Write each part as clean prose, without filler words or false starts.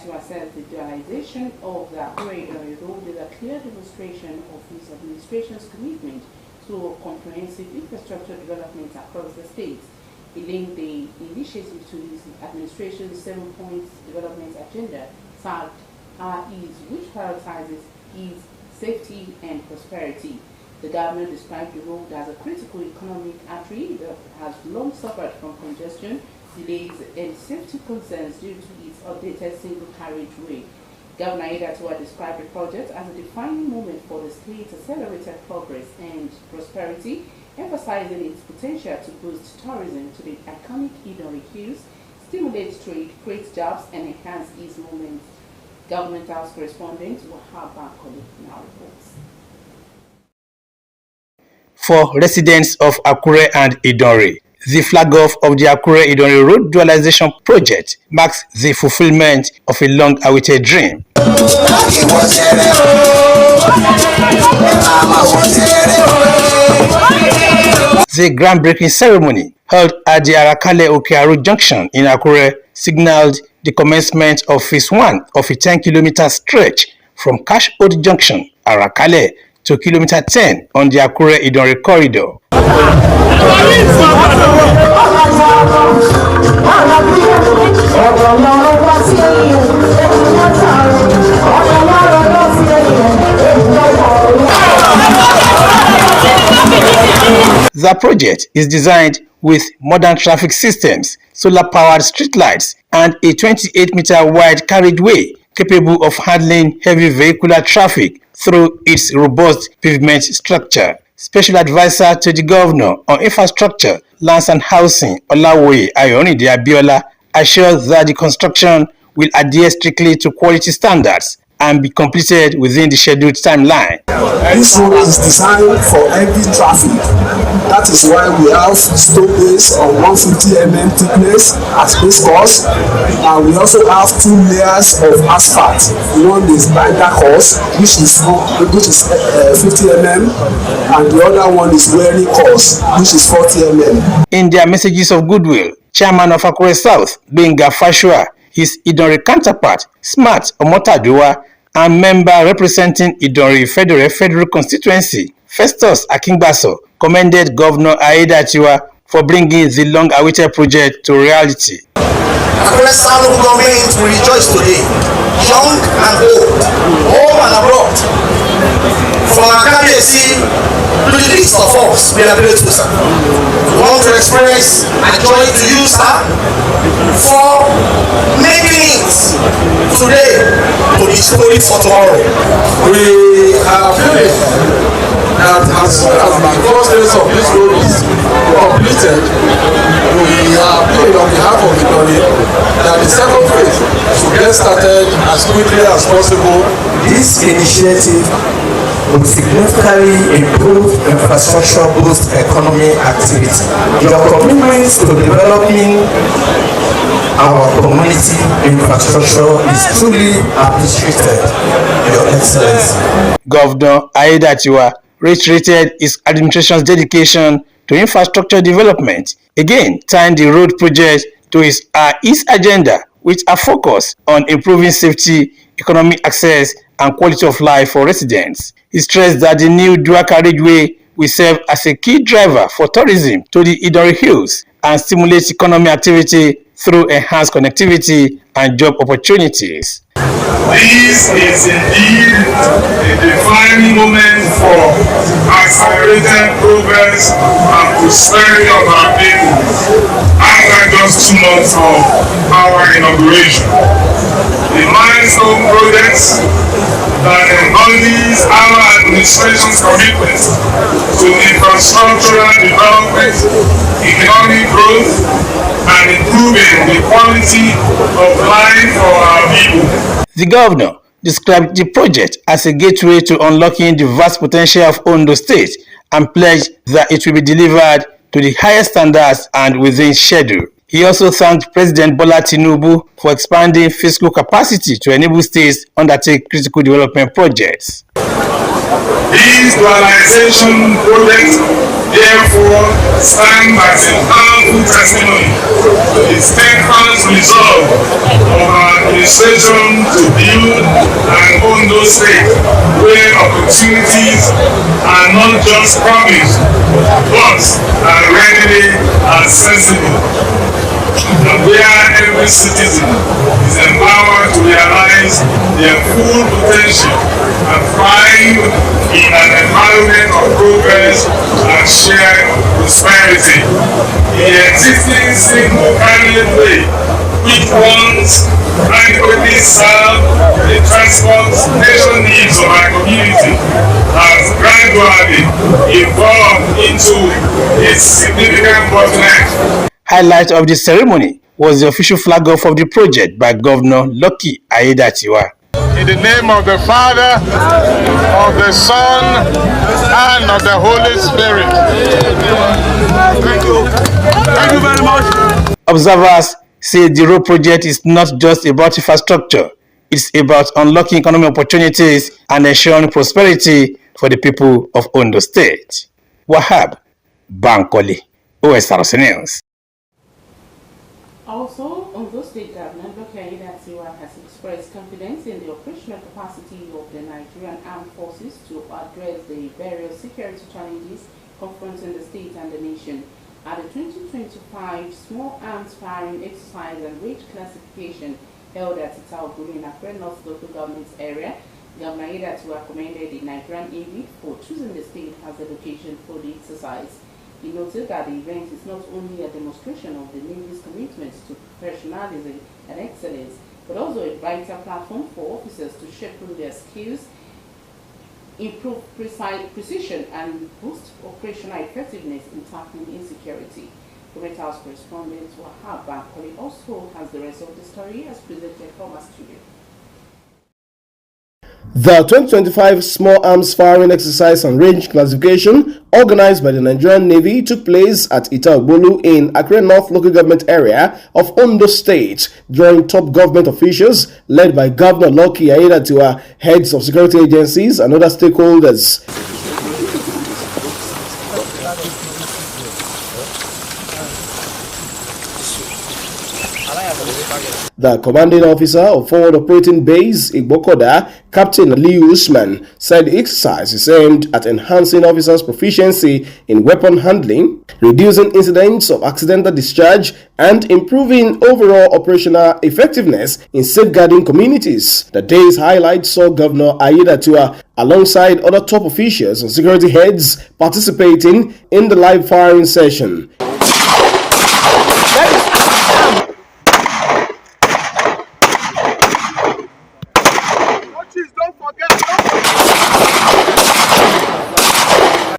Aidatiwa says the realization of the Akure Road is a clear demonstration of his administration's commitment to comprehensive infrastructure development across the state. He linked the initiative to his administration's 7-point development agenda, tagged Ease, which prioritizes ease, safety, and prosperity. The government described the road as a critical economic artery that has long suffered from congestion, delays, and safety concerns due to its updated single carriageway. Governor Aidatiwa described the project as a defining moment for the state's accelerated progress and prosperity, emphasizing its potential to boost tourism to the iconic Idori Hills, stimulate trade, create jobs, and enhance ease movements. Government House correspondent Wahab Bankole now reports. For residents of Akure and Idori, the flag-off of the Akure-Idori Road Dualization Project marks the fulfillment of a long-awaited dream. The groundbreaking ceremony held at the Arakale-Okearu Junction in Akure signaled the commencement of Phase 1 of a 10-kilometer stretch from Cash-Oat Junction, Arakale, to Kilometer 10 on the Akure-Idori corridor. The project is designed with modern traffic systems, solar-powered streetlights, and a 28-meter wide carriageway capable of handling heavy vehicular traffic through its robust pavement structure. Special Advisor to the Governor on Infrastructure, Lands and Housing, Olawoye Ayorinde Abiola, assured that the construction will adhere strictly to quality standards and be completed within the scheduled timeline. This road is designed for heavy traffic. That is why we have stone base on 150 mm thickness as base course, and we also have 2 layers of asphalt. One is binder course, which is 50 mm, and the other one is wearing course, which is 40 mm. In their messages of goodwill, Chairman of Akure South, Benga Fashua, his Idori counterpart, Smart Omotaduwa, and member representing Idori Federal Constituency, Festus Akingbaso, commended Governor Aidatiwa for bringing the long-awaited project to reality. Akure South government will rejoice today, young and old, home and abroad. From Akabesi to the least of us, we are grateful, sir. We want to express our joy to you, sir, for making it today to be story for tomorrow. We are feeling that as soon as the first phase of this road is completed, we are praying on behalf of the body that the second phase should get started as quickly as possible. This initiative will significantly improve infrastructure boost economic activity. Your commitment to developing our community infrastructure is truly appreciated, Your Excellency. Governor Aidatiwa reiterated his administration's dedication to infrastructure development, again tying the road project to his East agenda, with a focus on improving safety, economic access, and quality of life for residents. He stressed that the new dual carriageway will serve as a key driver for tourism to the Idori Hills and stimulate economic activity through enhanced connectivity and job opportunities. This is indeed a defining moment for accelerated progress and prosperity of our people after just 2 months of our inauguration. The milestone projects that embodies our administration's commitment to infrastructural development, economic growth, and improving the quality of life for our people. The governor described the project as a gateway to unlocking the vast potential of Ondo State and pledged that it will be delivered to the highest standards and within schedule. He also thanked President Bola Tinubu for expanding fiscal capacity to enable states undertake critical development projects. This dualization project therefore stands as a powerful testimony to the steadfast resolve of our administration to build an Ondo state where opportunities are not just promised but are readily accessible, and where every citizen is empowered to realize their full potential and thrive in an environment of progress and shared prosperity. The existing single carriageway, which once adequately served the transportation needs of our community, has gradually evolved into a significant bottleneck. Highlight of the ceremony was the official flag off of the project by Governor Lucky Aiyedatiwa. In the name of the Father, of the Son, and of the Holy Spirit. Thank you. Thank you very much. Observers say the road project is not just about infrastructure, it's about unlocking economic opportunities and ensuring prosperity for the people of Ondo State. Wahab Bankole, Osrc News. Also, Ondo State Governor Dr. Aiyedatiwa has expressed confidence in the operational capacity of the Nigerian Armed Forces to address the various security challenges confronting the state and the nation. At the 2025 Small Arms Firing Exercise and Range Classification held at Itaobulu in Akure North Local Government Area, Governor Aiyedatiwa commended the Nigerian Navy for choosing the state as the location for the exercise. He noted that the event is not only a demonstration of the Navy's commitment to professionalism and excellence, but also a vital platform for officers to sharpen their skills, improve precision, and boost operational effectiveness in tackling insecurity. Government House correspondent Wahab Bankole also has the rest of the story as presented from our studio. The 2025 Small Arms Firing Exercise and Range Classification, organized by the Nigerian Navy, took place at Itaobulu in Akure North Local Government Area of Ondo State, drawing top government officials led by Governor Lucky Aiyedatiwa, heads of security agencies and other stakeholders. The commanding officer of Forward Operating Base Igbokoda, Captain Ali Usman, said the exercise is aimed at enhancing officers' proficiency in weapon handling, reducing incidents of accidental discharge, and improving overall operational effectiveness in safeguarding communities. The day's highlight saw Governor Aiyedatiwa alongside other top officials and security heads participating in the live firing session.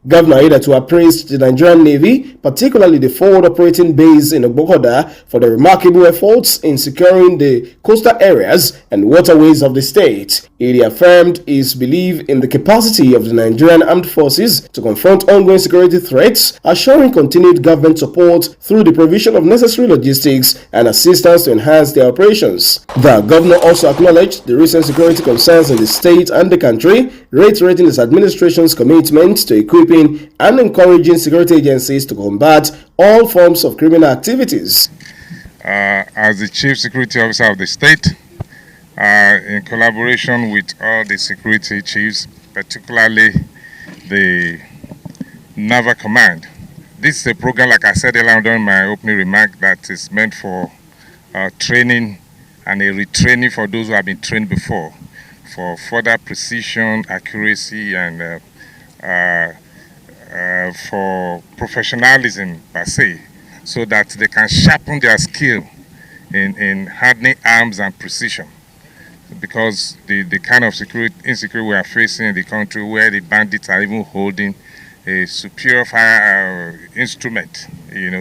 Governor Aiyedatiwa praised the Nigerian Navy, particularly the Forward Operating Base in Ogbokoda, for the remarkable efforts in securing the coastal areas and waterways of the state. He reaffirmed his belief in the capacity of the Nigerian Armed Forces to confront ongoing security threats, assuring continued government support through the provision of necessary logistics and assistance to enhance their operations. The governor also acknowledged the recent security concerns in the state and the country, reiterating his administration's commitment to equipping and encouraging security agencies to combat all forms of criminal activities. As the Chief Security Officer of the state, in collaboration with all the security chiefs, particularly the Naval Command, this is a program, like I said earlier during my opening remark, that is meant for training and a retraining for those who have been trained before, for further precision, accuracy, and for professionalism per se, so that they can sharpen their skill in hardening arms and precision. Because the kind of insecurity we are facing in the country, where the bandits are even holding a superior fire instrument,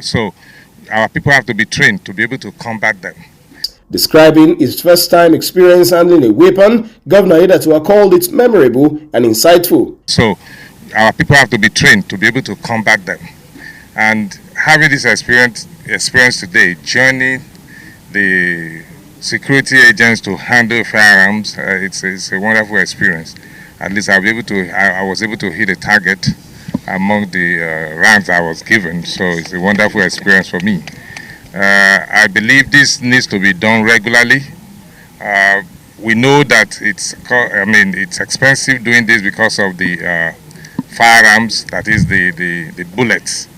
so our people have to be trained to be able to combat them. Describing his first-time experience handling a weapon, Governor Aiyedatiwa called it memorable and insightful. So our people have to be trained to be able to combat them. And having this experience today, joining the security agents to handle firearms, it's a wonderful experience. at least I was able to hit a target among the ranks I was given. So it's a wonderful experience for me. I believe this needs to be done regularly. We know that it's expensive doing this because of the firearms, that is the bullets.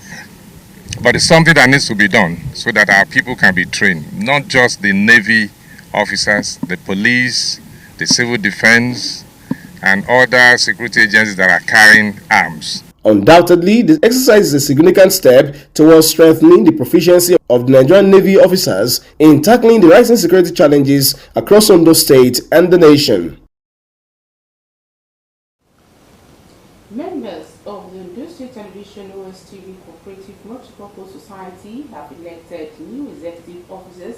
But it's something that needs to be done so that our people can be trained, not just the Navy officers, the police, the civil defense, and other security agencies that are carrying arms. Undoubtedly, the exercise is a significant step towards strengthening the proficiency of the Nigerian Navy officers in tackling the rising security challenges across Ondo State and the nation. Members of the Ondo State Television OSTV Cooperative Multipurpose Society have elected new executive officers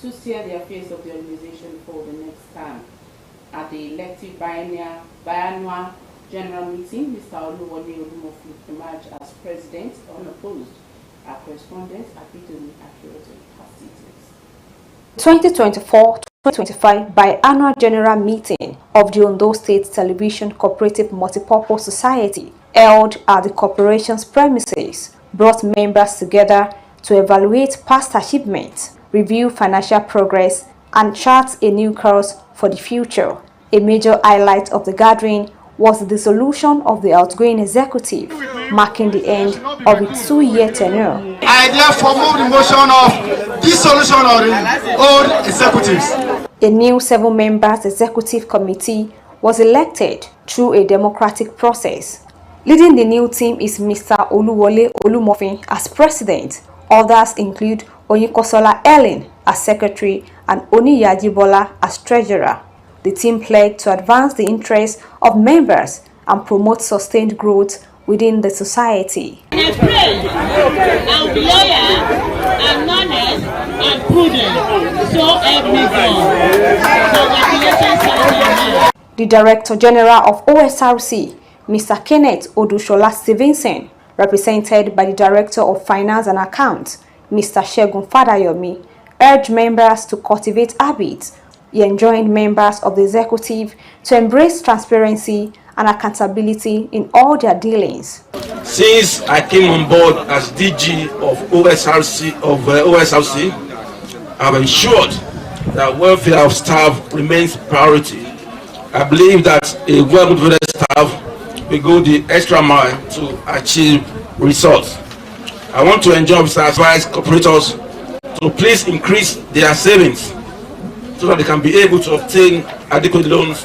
to steer the affairs of the organization for the next term. At the elective biannual general meeting, Mr. Oluwole Olumofi emerged as president unopposed. Our correspondent Abidoni accurately has details. 2024-2025 biannual general meeting of the Ondo State Television Cooperative Multipurpose Society, held at the corporation's premises, brought members together to evaluate past achievements, review financial progress, and chart a new course for the future. A major highlight of the gathering was the dissolution of the outgoing executive, marking the end of its 2-year tenure. I therefore move the motion of dissolution of the old executives. A new 7-member executive committee was elected through a democratic process. Leading the new team is Mr. Oluwole Olumofi as president. Others include Oyinkosola Ellen as secretary and Oni Yajibola as treasurer. The team pledged to advance the interests of members and promote sustained growth within the society. I pray I'll be loyal and honest and prudent. So help me God. Congratulations. The Director General of OSRC, Mr. Kenneth Odushola Stevenson, represented by the Director of Finance and Accounts, Mr. Shegun Fadayomi, urged members to cultivate habits. He enjoined members of the executive to embrace transparency and accountability in all their dealings. Since I came on board as DG of OSRC, I've ensured that welfare of staff remains priority. I believe that a well-motivated staff will go the extra mile to achieve results. I want to advise corporators to please increase their savings so that they can be able to obtain adequate loans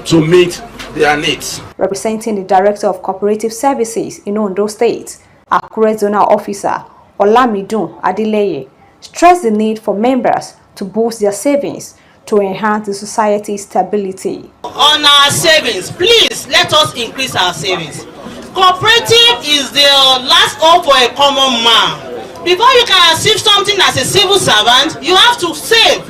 to meet their needs. Representing the Director of Cooperative Services in Ondo State, Akure Zonal Officer Olamidun Adeleye stressed the need for members to boost their savings to enhance the society's stability. On our savings, please let us increase our savings. Cooperative is the last hope for a common man. Before you can achieve something as a civil servant, you have to save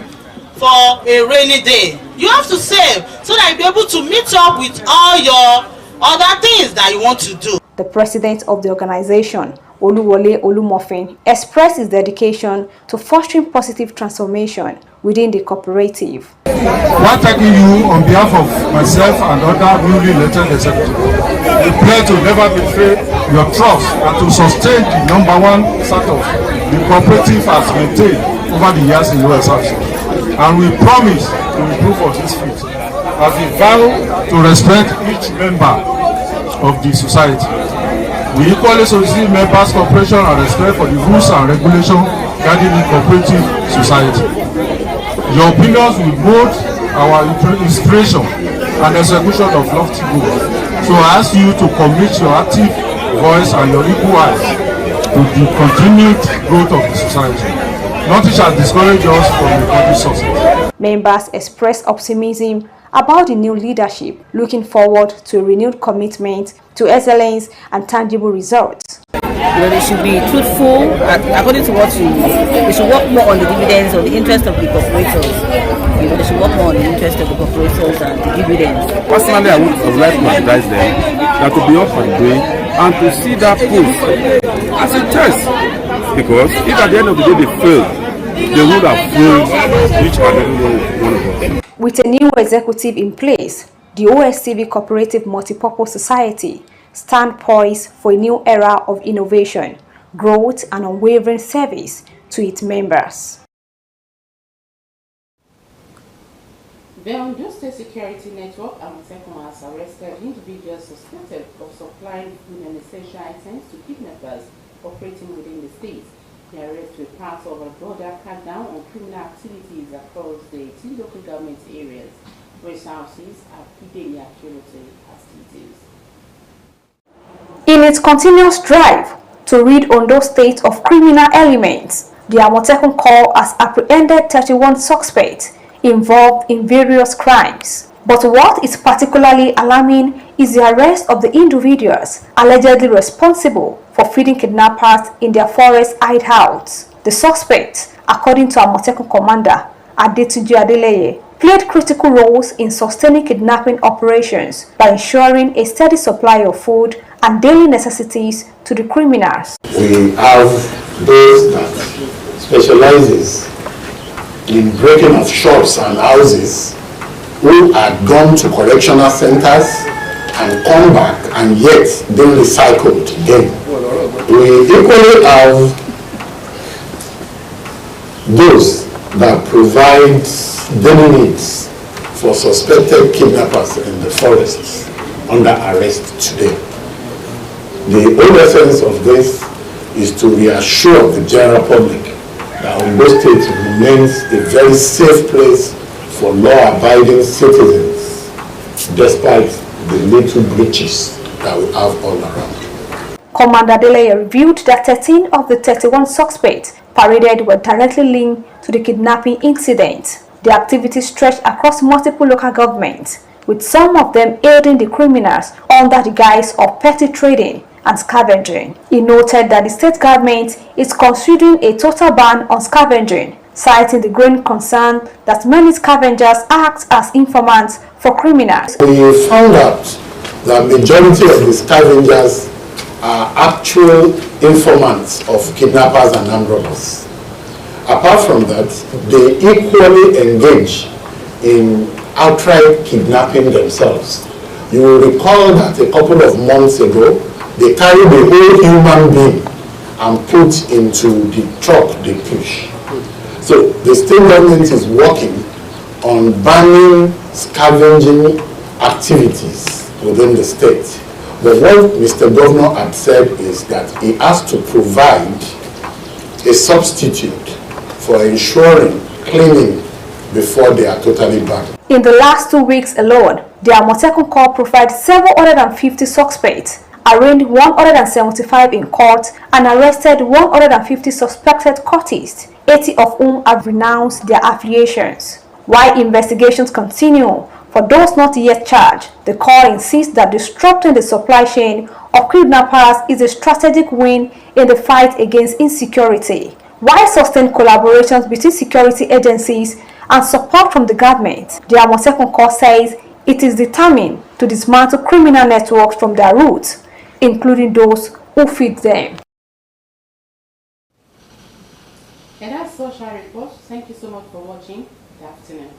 for a rainy day. You have to save so that you'll be able to meet up with all your other things that you want to do. The president of the organization, Oluwole Olumofin, expressed his dedication to fostering positive transformation within the cooperative. While thanking you on behalf of myself and other newly elected executives, we pledge to never betray your trust and to sustain the #1 status the cooperative has maintained over the years in OSRC. And we promise to improve on this feat as we vow to respect each member of the society. We equally solicit members' cooperation and respect for the rules and regulations guiding the cooperative society. Your opinions will mold our inspiration and execution of lofty goals. So I ask you to commit your active voice and your equal eyes to the continued growth of the society. Nothing shall discourage us from the country's success. Members expressed optimism about the new leadership, looking forward to a renewed commitment to excellence and tangible results. They should be truthful, according to what they should work more on the dividends or the interest of the corporators. They should work more on the interest of the corporators and the dividends. Personally, I would like to advise them that to be up and doing and to see that post as a test. Because if at the end of the day they fail, they would have failed each and every one of us. With a new executive in place, the OSCV Cooperative Multipurpose Society stand poised for a new era of innovation, growth and unwavering service to its members. The Ondo State Security Network Amotekun has arrested individuals suspected of supplying food and essential items to kidnappers operating within the state. The arrest was part of a broader crackdown on criminal activities across the 2 local government areas. Resources are Pidemi Accuracy as details. In its continuous drive to rid Ondo State of criminal elements, the Amotekun Corps has apprehended 31 suspects involved in various crimes. But what is particularly alarming is the arrest of the individuals allegedly responsible for feeding kidnappers in their forest hideouts. The suspects, according to Amotekun Commander Adetunji Adeleye, played critical roles in sustaining kidnapping operations by ensuring a steady supply of food and daily necessities to the criminals. We have those that specializes in breaking of shops and houses who had gone to correctional centers and come back and yet been recycled again. We equally have those that provide daily needs for suspected kidnappers in the forests under arrest today. The whole essence of this is to reassure the general public that Ondo State remains a very safe place for law-abiding citizens, despite the little breaches that we have all around. Commander Adeleye revealed that 13 of the 31 suspects paraded were directly linked to the kidnapping incident. The activities stretched across multiple local governments, with some of them aiding the criminals under the guise of petty trading and scavenging. He noted that the state government is considering a total ban on scavenging, citing the growing concern that many scavengers act as informants for criminals. We found out that majority of the scavengers are actual informants of kidnappers and armed robbers. Apart from that, they equally engage in outright kidnapping themselves. You will recall that a couple of months ago, they carried the whole human being and put into the truck they push. So the state government is working on banning scavenging activities within the state. But what Mr. Governor had said is that he has to provide a substitute for ensuring cleaning before they are totally banned. In the last 2 weeks alone, the Amotekun Corps provided 750 suspects, arraigned 175 in court, and arrested 150 suspected cultists, 80 of whom have renounced their affiliations. While investigations continue for those not yet charged, the Corps insists that disrupting the supply chain of kidnappers is a strategic win in the fight against insecurity. While sustained collaborations between security agencies and support from the government, the Amotekun Corps says it is determined to dismantle criminal networks from their roots, including those who feed them. And that's Social Report. Thank you so much for watching. Good afternoon.